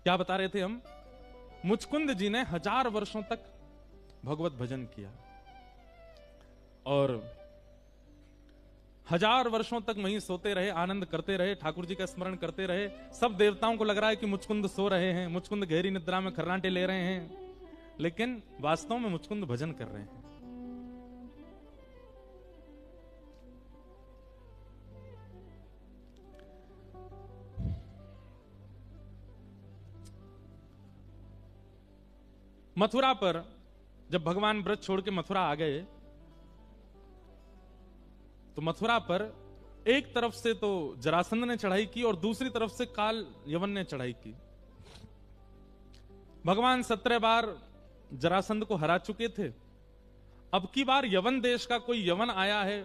क्या बता रहे थे हम? मुचकुंद जी ने 1000 वर्षों तक भगवत भजन किया और 1000 वर्षों तक वहीं सोते रहे, आनंद करते रहे, ठाकुर जी का स्मरण करते रहे। सब देवताओं को लग रहा है कि मुचकुंद सो रहे हैं, मुचकुंद गहरी निद्रा में खर्राटे ले रहे हैं, लेकिन वास्तव में मुचकुंद भजन कर रहे हैं। मथुरा पर जब भगवान व्रत छोड़ के मथुरा आ गए, तो मथुरा पर एक तरफ से तो जरासंध ने चढ़ाई की और दूसरी तरफ से काल यवन ने चढ़ाई की। भगवान 17 बार जरासंध को हरा चुके थे। अब की बार यवन देश का कोई यवन आया है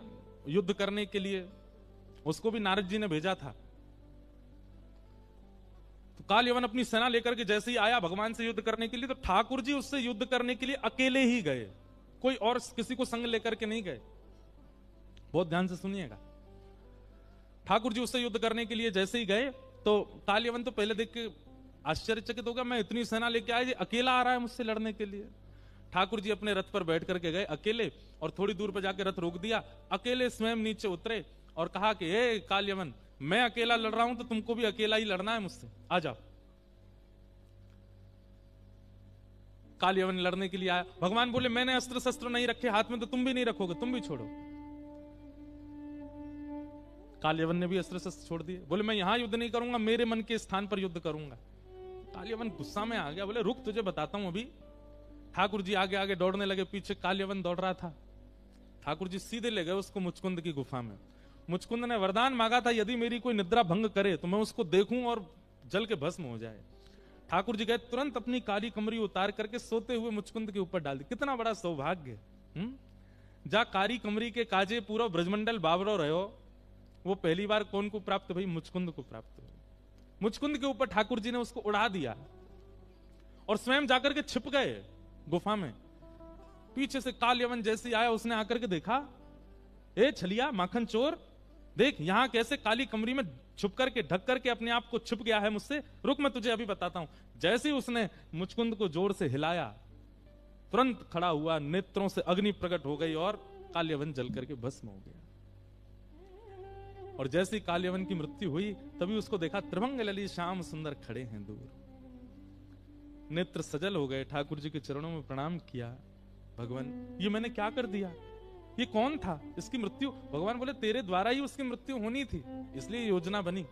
युद्ध करने के लिए, उसको भी नारद जी ने भेजा था। तो काल यवन अपनी सेना लेकर के जैसे ही आया भगवान से युद्ध करने के लिए, तो ठाकुर जी उससे युद्ध करने के लिए अकेले ही गए, कोई और किसी को संग लेकर के नहीं गए। बहुत ध्यान से सुनिएगा। ठाकुर जी उससे युद्ध करने के लिए जैसे ही गए, तो काल यवन तो पहले देख के आश्चर्यचकित हो गया, मैं इतनी सेना लेके आया, अकेला आ रहा है मुझसे लड़ने के लिए। ठाकुर जी अपने रथ पर बैठ करके गए अकेले, और थोड़ी दूर पर जाकर रथ रोक दिया, अकेले स्वयं नीचे उतरे और कहा कि हे काल यवन, मैं अकेला लड़ रहा हूं तो तुमको भी अकेला ही लड़ना है मुझसे, आ जाओ। काल यवन लड़ने के लिए आया। भगवान बोले मैंने अस्त्र शस्त्र नहीं रखे हाथ में, तो तुम भी नहीं रखोगे, तुम भी छोड़ो। काल यवन ने भी अस्त्र शस्त्र छोड़ दिए, बोले मैं यहां युद्ध नहीं करूंगा, मेरे मन के स्थान पर युद्ध करूंगा। काल यवन गुस्सा में आ गया, बोले रुक, तुझे बताता हूं अभी। ठाकुर जी आगे आगे दौड़ने लगे, पीछे काल यवन दौड़ रहा था। ठाकुर जी सीधे ले गए उसको मुचकुंद की गुफा में। मुचकुंद ने वरदान मांगा था, यदि मेरी कोई निद्रा भंग करे तो मैं उसको देखूं और जल के भस्म हो जाए। ठाकुर जी गए, तुरंत अपनी काली कमरी उतार करके सोते हुए मुचकुंद के ऊपर डाल दी। कितना बड़ा सौभाग्य। जा कारी कमरी के काजे पूरा ब्रजमंडल बाबरो रहो, वो पहली बार कौन को प्राप्त भाई? मुचकुंद को प्राप्त हुई। मुचकुंद के ऊपर ठाकुर जी ने उसको उड़ा दिया और स्वयं जाकर के छिप गए गुफा में। पीछे से काल यवन जैसे आया, उसने आकर के देखा, ए छलिया माखन चोर, देख यहां कैसे काली कमरी में छुप करके ढक करके अपने आप को छुप गया है मुझसे, रुक मैं तुझे अभी बताता हूं। जैसे ही उसने मुचकुंद को जोर से हिलाया, तुरंत खड़ा हुआ, नेत्रों से अग्नि प्रकट हो गई और काल यवन जल करके भस्म हो गया। और जैसे ही काल यवन की मृत्यु हुई, तभी उसको देखा, त्रिभंग लली श्याम सुंदर खड़े हैं दूर। नेत्र सजल हो गए, ठाकुर जी के चरणों में प्रणाम किया। भगवान ये मैंने क्या कर दिया? ये कौन था? इसकी मृत्यु? भगवान बोले तेरे द्वारा ही उसकी मृत्यु होनी थी, इसलिए योजना बनी,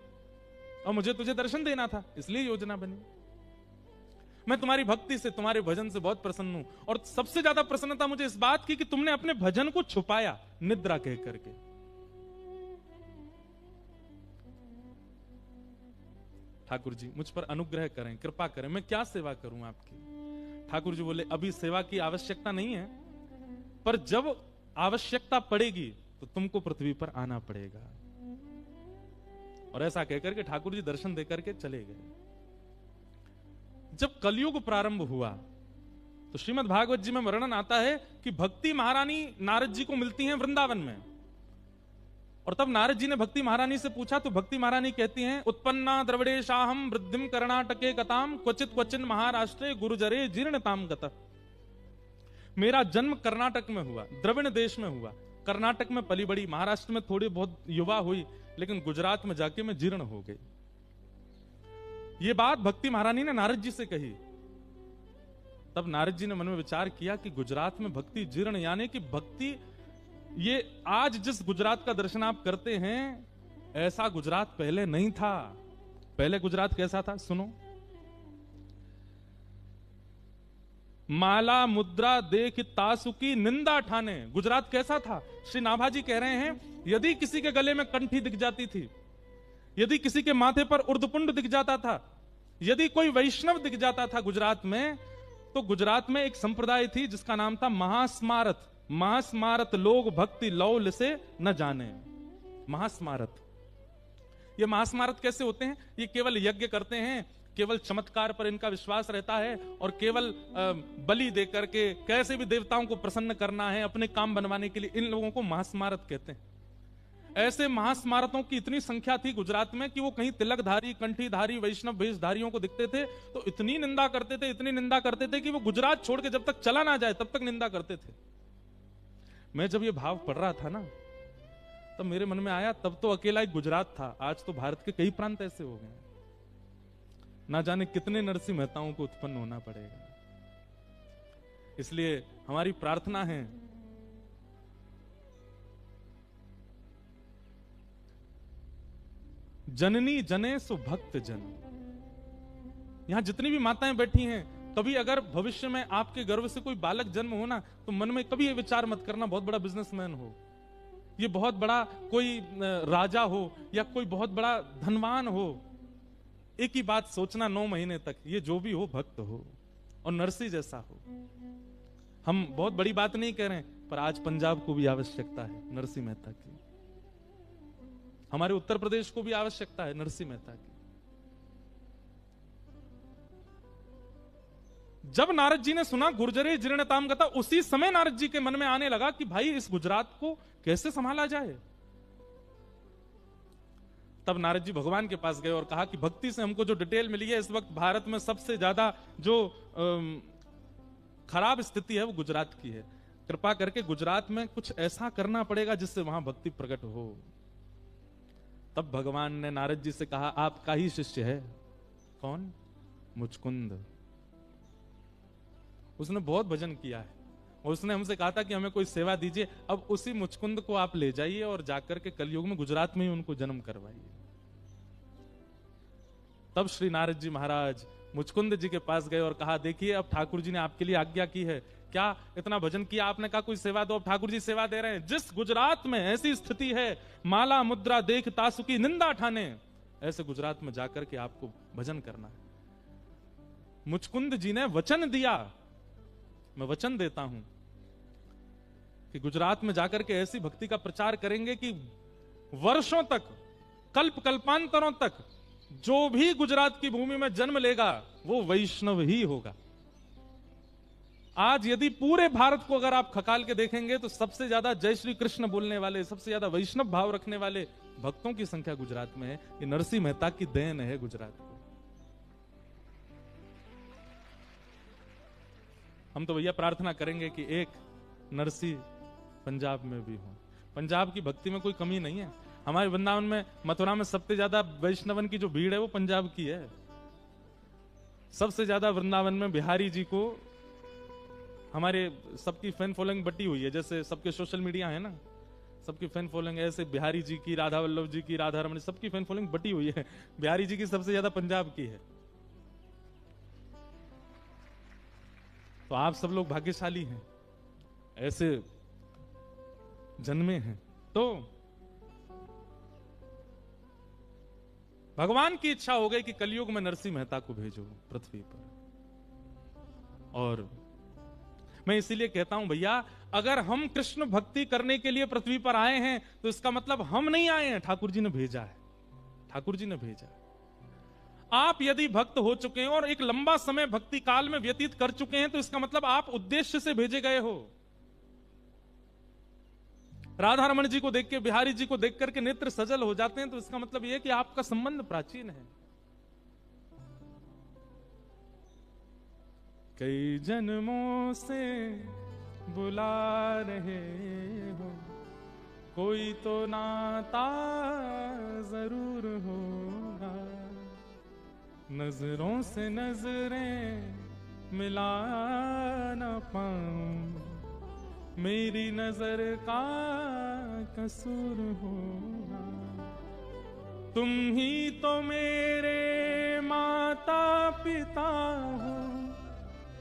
और मुझे तुझे दर्शन देना था, इसलिए योजना बनी। मैं तुम्हारी भक्ति से, तुम्हारे भजन से बहुत प्रसन्न हूं, और सबसे ज्यादा प्रसन्नता मुझे इस बात की कि तुमने अपने भजन को छुपाया निद्रा कह करके। ठाकुर जी मुझ पर अनुग्रह करें, कृपा करें, मैं क्या सेवा करूं आपकी? ठाकुर जी बोले अभी सेवा की आवश्यकता नहीं है, पर जब आवश्यकता पड़ेगी तो तुमको पृथ्वी पर आना पड़ेगा। और ऐसा कहकर के ठाकुर जी दर्शन देकर के चले गए। जब कलयुग प्रारंभ हुआ तो श्रीमद् भागवत जी में वर्णन आता है कि भक्ति महारानी नारद जी को मिलती हैं वृंदावन में। और तब नारद जी ने भक्ति महारानी से पूछा, तो भक्ति महारानी कहती हैं, उत्पन्ना द्रविड़ेशाहम वृद्धिम कर्णाटके गताम क्वचित क्वचिन महाराष्ट्रे गुरुजरे जीर्णताम गतः। मेरा जन्म कर्नाटक में हुआ, द्रविड़ देश में हुआ, कर्नाटक में पली बड़ी, महाराष्ट्र में थोड़ी बहुत युवा हुई, लेकिन गुजरात में जाके मैं जीर्ण हो गई। ये बात भक्ति महारानी ने नारद जी से कही। तब नारद जी ने मन में विचार किया कि गुजरात में भक्ति जीर्ण, यानी कि भक्ति, ये आज जिस गुजरात का दर्शन आप करते हैं, ऐसा गुजरात पहले नहीं था। पहले गुजरात कैसा था सुनो। माला मुद्रा देख तासुकी निंदा ठाने। गुजरात कैसा था? श्री नाभाजी कह रहे हैं, यदि किसी के गले में कंठी दिख जाती थी, यदि किसी के माथे पर उर्दपुंड दिख जाता था, यदि कोई वैष्णव दिख जाता था गुजरात में, तो गुजरात में एक संप्रदाय थी जिसका नाम था महास्मारत। महास्मारत लोग भक्ति लौल से न जाने। महास्मारत, ये महास्मारत कैसे होते हैं? ये केवल यज्ञ करते हैं, केवल चमत्कार पर इनका विश्वास रहता है, और केवल बलि देकर के कैसे भी देवताओं को प्रसन्न करना है, अपने काम बनवाने के लिए, इन लोगों को महास्मारत कहते हैं। ऐसे महास्मारकों की इतनी संख्या थी गुजरात में कि वो कहीं तिलकधारी, कंठीधारी, वैष्णव वेशधारियों को दिखते थे तो इतनी निंदा करते थे, इतनी निंदा करते थे कि वो गुजरात छोड़ के जब तक चला ना जाए तब तक निंदा करते थे। मैं जब ये भाव पढ़ रहा था ना, तब मेरे मन में आया, तब तो अकेला एक गुजरात था, आज तो भारत के कई प्रांत ऐसे हो गए, ना जाने कितने नरसिंह मेहताओं को उत्पन्न होना पड़ेगा। इसलिए हमारी प्रार्थना है, जननी जने सो भक्त जन। यहां जितनी भी माताएं बैठी हैं, कभी अगर भविष्य में आपके गर्भ से कोई बालक जन्म हो ना, तो मन में कभी ये विचार मत करना बहुत बड़ा बिजनेसमैन हो, ये बहुत बड़ा कोई राजा हो या कोई बहुत बड़ा धनवान हो। एक ही बात सोचना 9 महीने तक, ये जो भी हो भक्त हो और नरसिंह जैसा हो। हम बहुत बड़ी बात नहीं कह रहे हैं, पर आज पंजाब को भी आवश्यकता है नरसिंह मेहता की, हमारे उत्तर प्रदेश को भी आवश्यकता है नरसिंह मेहता की। जब नारद जी ने सुना गुर्जरे जीर्णताम गता, उसी समय नारद जी के मन में आने लगा कि भाई इस गुजरात को कैसे संभाला जाए। तब नारद जी भगवान के पास गए और कहा कि भक्ति से हमको जो डिटेल मिली है, इस वक्त भारत में सबसे ज्यादा जो खराब स्थिति है वो गुजरात की है, कृपा करके गुजरात में कुछ ऐसा करना पड़ेगा जिससे वहां भक्ति प्रकट हो। तब भगवान ने नारद जी से कहा, आपका ही शिष्य है। कौन? मुचकुंद। उसने बहुत भजन किया है और उसने हमसे कहा था कि हमें कोई सेवा दीजिए। अब उसी मुचकुंद को आप ले जाइए और जाकर के कलयुग में गुजरात में ही उनको जन्म करवाइए। तब श्री नारद जी महाराज मुचकुंद जी के पास गए और कहा, देखिए अब ठाकुर जी ने आपके लिए आज्ञा की है, क्या इतना भजन किया आपने, कहा कोई सेवा दो। अब ठाकुर जी सेवा दे रहे हैं। जिस गुजरात में ऐसी स्थिति है, माला मुद्रा देख तासु की निंदा ठाने, ऐसे गुजरात में जाकर के आपको भजन करना है। मुचकुंद जी ने वचन दिया, मैं वचन देता हूं कि गुजरात में जाकर के ऐसी भक्ति का प्रचार करेंगे कि वर्षों तक, कल्प कल्पांतरों तक जो भी गुजरात की भूमि में जन्म लेगा वो वैष्णव ही होगा। आज यदि पूरे भारत को अगर आप खकाल के देखेंगे तो सबसे ज्यादा जय श्री कृष्ण बोलने वाले, सबसे ज्यादा वैष्णव भाव रखने वाले भक्तों की संख्या गुजरात में है। ये नरसिंह मेहता की देन है गुजरात को। हम तो भैया प्रार्थना करेंगे कि एक नरसिंह पंजाब में भी हो। पंजाब की भक्ति में कोई कमी नहीं है। हमारे वृंदावन में, मथुरा में सबसे ज्यादा वैष्णवन की जो भीड़ है वो पंजाब की है। सबसे ज्यादा वृंदावन में बिहारी जी को, हमारे सबकी फैन फॉलोइंग बटी हुई है, जैसे सबके सोशल मीडिया है ना, सबकी फैन फॉलोइंग ऐसे बिहारी जी की, राधा वल्लभ जी की, राधा रमन, सबकी फैन फॉलोइंग बटी हुई है। बिहारी जी की सबसे ज्यादा पंजाब की है। तो आप सब लोग भाग्यशाली हैं, ऐसे जन्मे हैं। तो भगवान की इच्छा हो गई कि कलयुग में नरसिंह मेहता को भेजो पृथ्वी पर। और मैं इसीलिए कहता हूं भैया, अगर हम कृष्ण भक्ति करने के लिए पृथ्वी पर आए हैं तो इसका मतलब हम नहीं आए हैं, ठाकुर जी ने भेजा है। ठाकुर जी ने भेजा। आप यदि भक्त हो चुके हैं और एक लंबा समय भक्ति काल में व्यतीत कर चुके हैं तो इसका मतलब आप उद्देश्य से भेजे गए हो। राधा रमन जी को देख के, बिहारी जी को देख करके नेत्र सजल हो जाते हैं तो इसका मतलब यह कि आपका संबंध प्राचीन है। कई जन्मों से बुला रहे हो, कोई तो नाता जरूर होगा। नजरों से नजरें मिला न पाऊं, मेरी नजर का कसूर होगा। तुम ही तो मेरे माता पिता हो,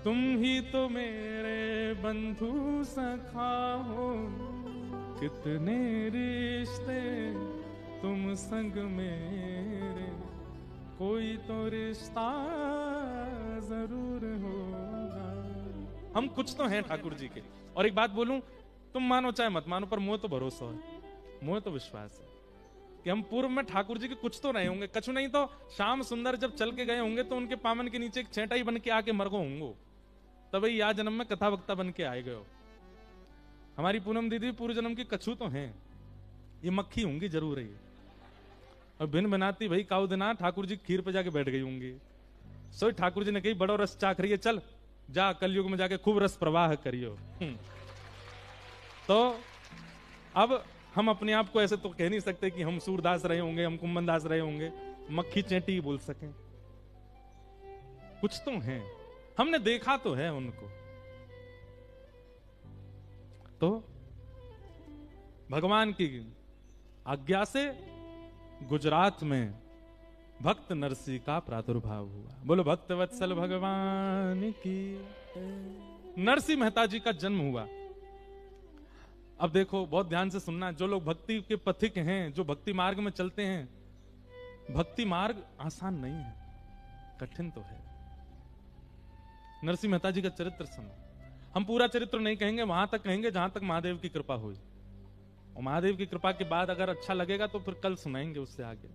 तुम ही तो मेरे बंधु सखा हो। कितने रिश्ते तुम संग मेरे, कोई तो रिश्ता जरूर होगा। हम कुछ तो हैं ठाकुर जी के। और एक बात बोलूं, तुम मानो चाहे मत मानो, पर मुझे तो भरोसा है, मुझे तो विश्वास है कि हम पूर्व में ठाकुर जी के कुछ तो रहे होंगे। कछु नहीं तो श्याम सुंदर जब चल के गए होंगे तो उनके पामन के नीचे एक छेटा ही बन के आके मर गो होंगे, तब या जन्म में कथा वक्ता बन के आए गए हो। हमारी पूनम दीदी पूर्व जन्म की कछु तो हैं, ये मक्खी होंगी जरूर है। और भिन बनाती भाई काऊ दिना ठाकुर जी खीर पे जाके बैठ गई होंगी। सो ठाकुर जी ने कही बड़ो रस चाख रही है, चल जा कलयुग में जाके खूब रस प्रवाह करियो। तो अब हम अपने आप को ऐसे तो कह नहीं सकते कि हम सूरदास रहे होंगे, हम कुंभन दास रहे होंगे, मक्खी चेंटी बोल सकें। कुछ तो हैं, हमने देखा तो है उनको। तो भगवान की आज्ञा से गुजरात में भक्त नरसिंह का प्रादुर्भाव हुआ। बोलो भक्त वत्सल भगवान की। नरसिंह मेहता जी का जन्म हुआ। अब देखो बहुत ध्यान से सुनना, जो लोग भक्ति के पथिक हैं, जो भक्ति मार्ग में चलते हैं, भक्ति मार्ग आसान नहीं है, कठिन तो है। नरसिंह मेहता जी का चरित्र सुनो। हम पूरा चरित्र नहीं कहेंगे, वहां तक कहेंगे जहां तक महादेव की कृपा हुई। और महादेव की कृपा के बाद अगर अच्छा लगेगा तो फिर कल सुनाएंगे उससे आगे।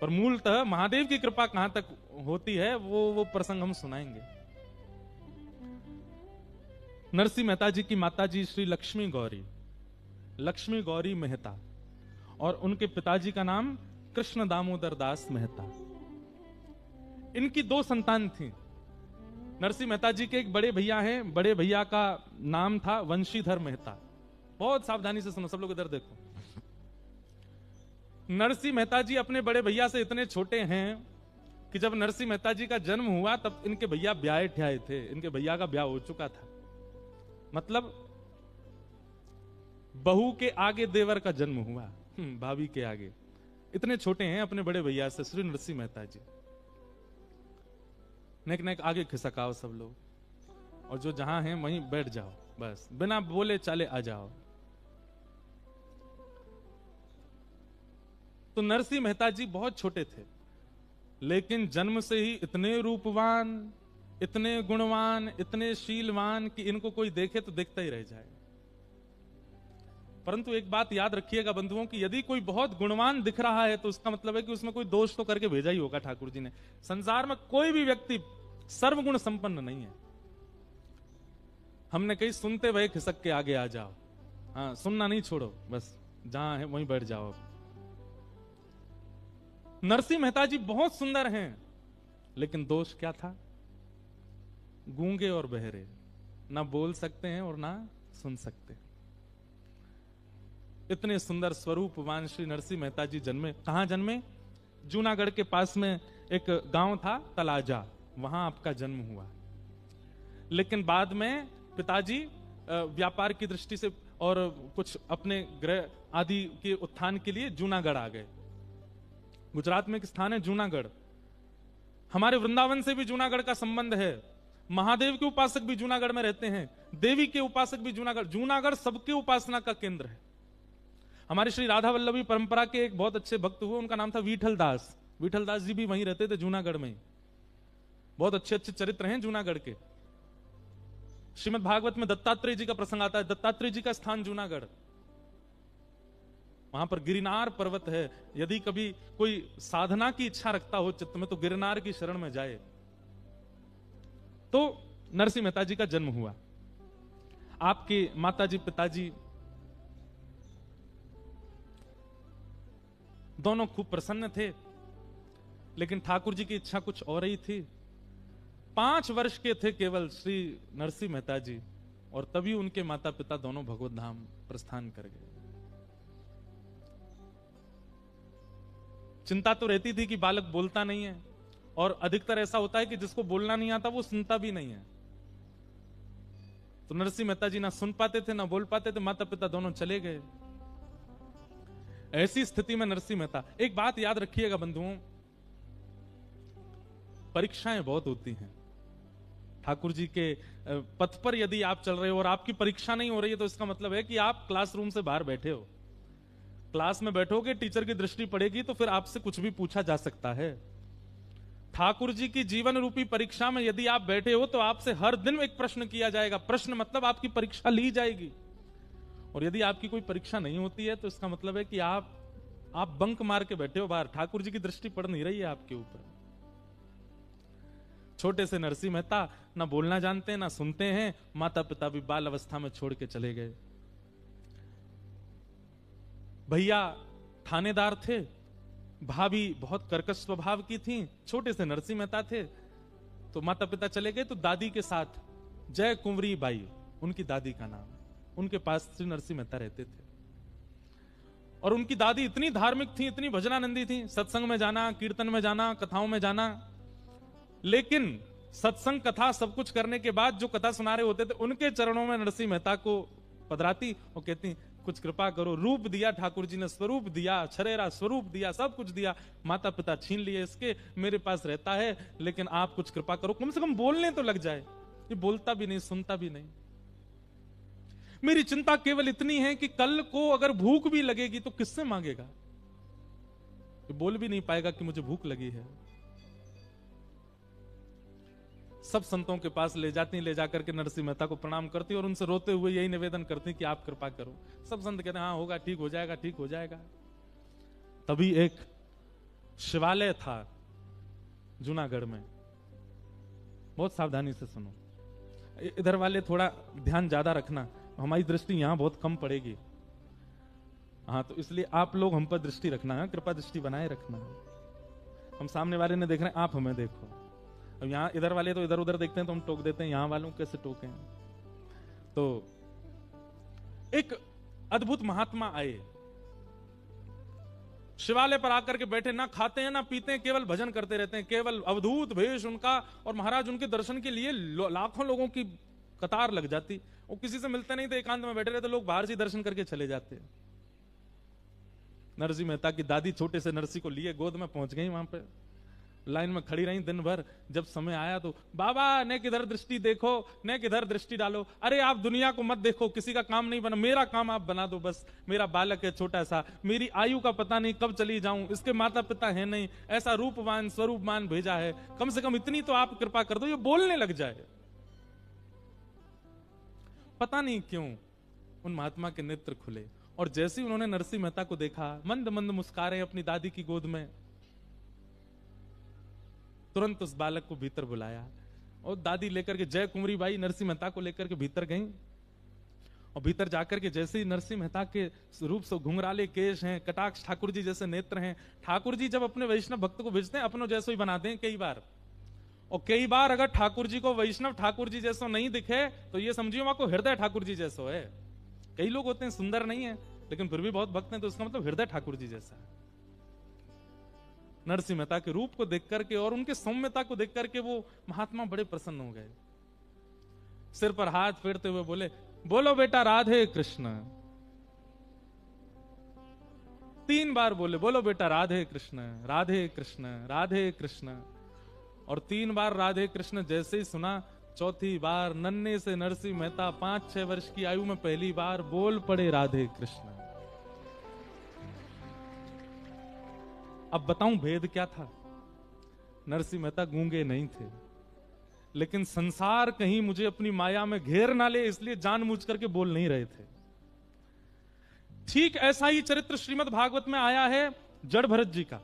पर मूलतः महादेव की कृपा कहां तक होती है वो प्रसंग हम सुनाएंगे। नरसिंह मेहता जी की माता जी श्री लक्ष्मी गौरी मेहता, और उनके पिताजी का नाम कृष्ण दामोदर दास मेहता। इनकी 2 संतान थी। नरसिंह मेहता जी के एक बड़े भैया हैं, बड़े भैया का नाम था वंशीधर मेहता। बहुत सावधानी से सुनो सब लोग, इधर देखो। नरसिंह मेहता जी अपने बड़े भैया से इतने छोटे हैं कि जब नरसिंह मेहता जी का जन्म हुआ तब इनके भैया ब्याहे ठ्याए थे। इनके भैया का ब्याह हो चुका था, मतलब बहू के आगे देवर का जन्म हुआ, भाभी के आगे। इतने छोटे हैं अपने बड़े भैया से श्री नरसिंह मेहता जी। नेक नेक आगे खिसकाओ सब लोग, और जो जहां हैं वहीं बैठ जाओ, बस बिना बोले चाले आ जाओ। तो नरसिंह मेहता जी बहुत छोटे थे, लेकिन जन्म से ही इतने रूपवान, इतने गुणवान, इतने शीलवान कि इनको कोई देखे तो देखता ही रह जाए। परंतु एक बात याद रखिएगा बंधुओं कि यदि कोई बहुत गुणवान दिख रहा है तो उसका मतलब है कि उसमें कोई दोष तो करके भेजा ही होगा ठाकुर जी ने। संसार में कोई भी व्यक्ति सर्वगुण संपन्न नहीं है। हमने कही सुनते भय खिसक के आगे आ जाओ, हाँ सुनना नहीं छोड़ो, बस जहां है वहीं बैठ जाओ। नरसिंह मेहता जी बहुत सुंदर हैं, लेकिन दोष क्या था? गूंगे और बहरे, ना बोल सकते हैं और ना सुन सकते। इतने सुंदर स्वरूपवान श्री नरसिंह मेहता जी जन्मे। कहां जन्मे? जूनागढ़ के पास में एक गांव था तलाजा, वहां आपका जन्म हुआ। लेकिन बाद में पिताजी व्यापार की दृष्टि से और कुछ अपने गृह आदि के उत्थान के लिए जूनागढ़ आ गए। गुजरात में एक स्थान है जूनागढ़, हमारे वृंदावन से भी जूनागढ़ का संबंध है। महादेव के उपासक भी जूनागढ़ में रहते हैं, देवी के उपासक भी जूनागढ़। जूनागढ़ सबके उपासना का केंद्र है। हमारे श्री राधा वल्लभी परंपरा के एक बहुत अच्छे भक्त हुए, उनका नाम था विठल दास। विठल दास जी भी वहीं रहते थे जूनागढ़ में। बहुत अच्छे अच्छे चरित्र हैं जूनागढ़ के। श्रीमद् भागवत में दत्तात्रेय जी का प्रसंग आता है। दत्तात्रेय जी का स्थान जूनागढ़, वहां पर गिरनार पर्वत है। यदि कभी कोई साधना की इच्छा रखता हो चित्त में तो गिरनार की शरण में जाए। तो नरसिंह मेहता जी का जन्म हुआ। आपके माताजी पिताजी दोनों खूब प्रसन्न थे, लेकिन ठाकुर जी की इच्छा कुछ और ही थी। 5 वर्ष के थे केवल श्री नरसिंह मेहता जी, और तभी उनके माता पिता दोनों भगवत धाम प्रस्थान कर गए। चिंता तो रहती थी कि बालक बोलता नहीं है, और अधिकतर ऐसा होता है कि जिसको बोलना नहीं आता वो सुनता भी नहीं है। तो नरसिंह मेहता जी ना सुन पाते थे ना बोल पाते थे, माता पिता दोनों चले गए। ऐसी स्थिति में नरसिंह मेहता, एक बात याद रखिएगा बंधुओं, परीक्षाएं बहुत होती हैं। ठाकुर जी के पथ पर यदि आप चल रहे हो और आपकी परीक्षा नहीं हो रही है तो इसका मतलब है कि आप क्लासरूम से बाहर बैठे हो। क्लास में बैठोगे, टीचर की दृष्टि पड़ेगी तो फिर आपसे कुछ भी पूछा जा सकता है। ठाकुर जी की जीवन रूपी परीक्षा में यदि आप बैठे हो तो आपसे हर दिन एक प्रश्न किया जाएगा। प्रश्न मतलब आपकी परीक्षा ली जाएगी। और यदि आपकी कोई परीक्षा नहीं होती है तो इसका मतलब है कि आप बंक मार के बैठे हो बाहर, ठाकुर जी की दृष्टि पड़ नहीं रही है आपके ऊपर। छोटे से नरसिंह मेहता ना बोलना जानते हैं ना सुनते हैं, माता पिता भी बाल अवस्था में छोड़ के चले गए। भैया थानेदार थे, भाभी बहुत कर्कश स्वभाव की थी, छोटे से नरसिंह मेहता थे। तो माता पिता चले गए तो दादी के साथ जय कुंवरी बाई, उनकी दादी का नाम, उनके पास श्री नरसिंह मेहता रहते थे। और उनकी दादी इतनी धार्मिक थी, इतनी भजनानंदी थी, सत्संग में जाना, कीर्तन में जाना, कथाओं में जाना। लेकिन सत्संग कथा सब कुछ करने के बाद जो कथा सुना रहे होते थे, उनके चरणों में नरसिंह मेहता को पधराती और कहती कुछ कृपा करो। रूप दिया ठाकुर जी ने, स्वरूप दिया, छरेरा स्वरूप दिया, सब कुछ दिया, माता पिता छीन लिए इसके, मेरे पास रहता है, लेकिन आप कुछ कृपा करो, कम से कम बोलने तो लग जाए। ये बोलता भी नहीं, सुनता भी नहीं। मेरी चिंता केवल इतनी है कि कल को अगर भूख भी लगेगी तो किससे मांगेगा? ये बोल भी नहीं पाएगा कि मुझे भूख लगी है। सब संतों के पास ले जाती, ले जाकर के नरसिंह मेहता को प्रणाम करती और उनसे रोते हुए यही निवेदन करती कि आप कृपा करो। सब संत कहते हैं हाँ होगा, ठीक हो जाएगा, ठीक हो जाएगा। तभी एक शिवालय था जूनागढ़ में, बहुत सावधानी से सुनो, इधर वाले थोड़ा ध्यान ज्यादा रखना, हमारी दृष्टि यहां बहुत कम पड़ेगी। हाँ, तो इसलिए आप लोग हम पर दृष्टि रखना है, कृपा दृष्टि बनाए रखना है। हम सामने वाले ने देख रहे हैं, आप हमें देखो। अब यहाँ इधर वाले तो इधर उधर देखते हैं तो हम टोक देते हैं, यहाँ वालों कैसे टोके हैं? तो एक अद्भुत महात्मा आए, शिवालय पर आकर के बैठे, ना खाते हैं ना पीते हैं, केवल भजन करते रहते हैं, केवल अवधूत भेष उनका। और महाराज उनके दर्शन के लिए लाखों लोगों की कतार लग जाती। वो किसी से मिलते नहीं थे, एकांत में बैठे रहते, लोग बाहर से दर्शन करके चले जाते। नरसिंह मेहता की दादी छोटे से नरसिंह को लिए गोद में पहुंच गई, वहां पे लाइन में खड़ी रही दिन भर। जब समय आया तो बाबा ने किधर दृष्टि देखो, ने किधर दृष्टि डालो, अरे आप दुनिया को मत देखो, किसी का काम नहीं बना, मेरा काम आप बना दो बस। मेरा बालक है छोटा सा, मेरी आयु का पता नहीं कब चली जाऊं, इसके माता पिता है नहीं, ऐसा रूपवान स्वरूपवान भेजा है, कम से कम इतनी तो आप कृपा कर दो ये बोलने लग जाए। पता नहीं क्यों उन महात्मा के नेत्र खुले और जैसे ही उन्होंने नरसिंह मेहता को देखा, मंद मंद मुस्कारे अपनी दादी की गोद में, तुरंत उस बालक को भीतर बुलाया और दादी लेकर के जय कुंवरी बाई नरसिंह मेहता को लेकर के भीतर गई। और भीतर जाकर के जैसे ही नरसिंह मेहता के रूप से घुंघराले केश हैं, कटाक्ष ठाकुर जी जैसे नेत्र हैं। ठाकुर जी जब अपने वैष्णव भक्त को भेजते हैं अपनों जैसो ही बनाते हैं कई बार, और कई बार अगर ठाकुर जी को वैष्णव ठाकुर जी जैसो नहीं दिखे तो ये समझिए वहां को हृदय ठाकुर जी जैसो है। कई लोग होते हैं सुंदर नहीं है लेकिन फिर भी बहुत भक्त हैं, तो इसका मतलब हृदय ठाकुर जी जैसा है। नरसिंह मेहता के रूप को देख करके और उनके सौम्यता को देख करके वो महात्मा बड़े प्रसन्न हो गए। सिर पर हाथ फेरते हुए बोले, बोलो बेटा राधे कृष्ण। 3 बार बोले, बोलो बेटा राधे कृष्ण, राधे कृष्ण, राधे कृष्ण। और 3 बार राधे कृष्ण जैसे ही सुना, चौथी बार नन्हे से नरसिंह मेहता 5-6 वर्ष की आयु में पहली बार बोल पड़े राधे कृष्ण। अब बताऊं भेद क्या था? नरसिंह मेहता गूंगे नहीं थे, लेकिन संसार कहीं मुझे अपनी माया में घेर ना ले इसलिए जानबूझ करके बोल नहीं रहे थे। ठीक ऐसा ही चरित्र श्रीमद् भागवत में आया है जड़ भरत जी का।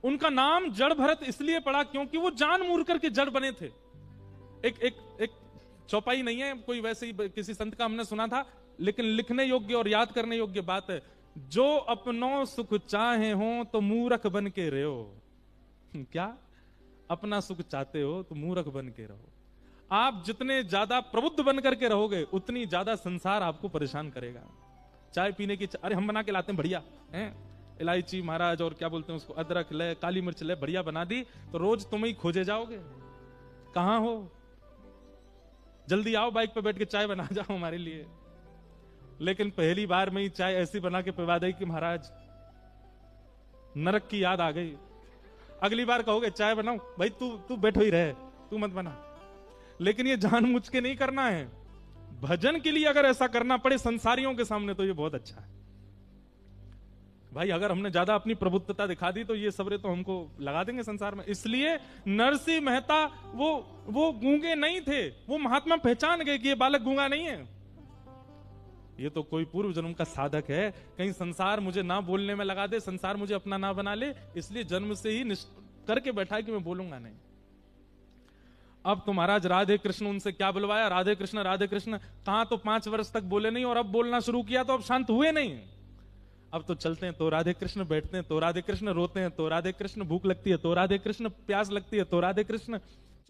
उनका नाम जड़ भरत इसलिए पड़ा क्योंकि वो जानबूझ करके जड़ बने थे। एक चौपाई नहीं है कोई, वैसे ही किसी संत का हमने सुना था, लेकिन लिखने योग्य और याद करने योग्य बात है। जो अपनों सुख चाहे हो तो मूर्ख बन के रहो। क्या? अपना सुख चाहते हो तो मूर्ख बन के रहो। आप जितने ज्यादा प्रबुद्ध बन करके रहोगे उतनी ज्यादा संसार आपको परेशान करेगा। चाय पीने की अरे हम बना के लाते हैं बढ़िया हैं, इलायची महाराज और क्या बोलते हैं उसको, अदरक ले, काली मिर्च ले, बढ़िया बना दी तो रोज तुम ही खोजे जाओगे। कहां हो? जल्दी आओ, बाइक पे बैठ के चाय बना जाओ हमारे लिए। लेकिन पहली बार में ही चाय ऐसी बना के पिला दी कि महाराज नरक की याद आ गई। अगली बार कहोगे चाय बनाओ, भाई तू बैठो ही रहे, तू मत बना। लेकिन ये जानबूझ के नहीं करना है। भजन के लिए अगर ऐसा करना पड़े संसारियों के सामने तो ये बहुत अच्छा है। भाई अगर हमने ज्यादा अपनी प्रभुत्वता दिखा दी तो ये सबरे तो हमको लगा देंगे संसार में। इसलिए नरसिंह मेहता वो गूंगे नहीं थे। वो महात्मा पहचान गए कि ये बालक गूंगा नहीं है, ये तो कोई पूर्व जन्म का साधक है। कहीं संसार मुझे ना बोलने में लगा दे, संसार मुझे अपना ना बना ले, इसलिए जन्म से ही करके बैठा है कि मैं बोलूंगा नहीं। अब तो महाराज राधे कृष्ण उनसे क्या बुलवाया, राधे कृष्ण राधे कृष्ण। कहां तो 5 वर्ष तक बोले नहीं और अब बोलना शुरू किया तो अब शांत हुए नहीं। अब तो चलते हैं तो राधे कृष्ण, बैठते हैं तो राधे कृष्ण, रोते हैं तो राधे कृष्ण, भूख लगती है तो राधे कृष्ण, प्यास लगती है तो राधे कृष्ण,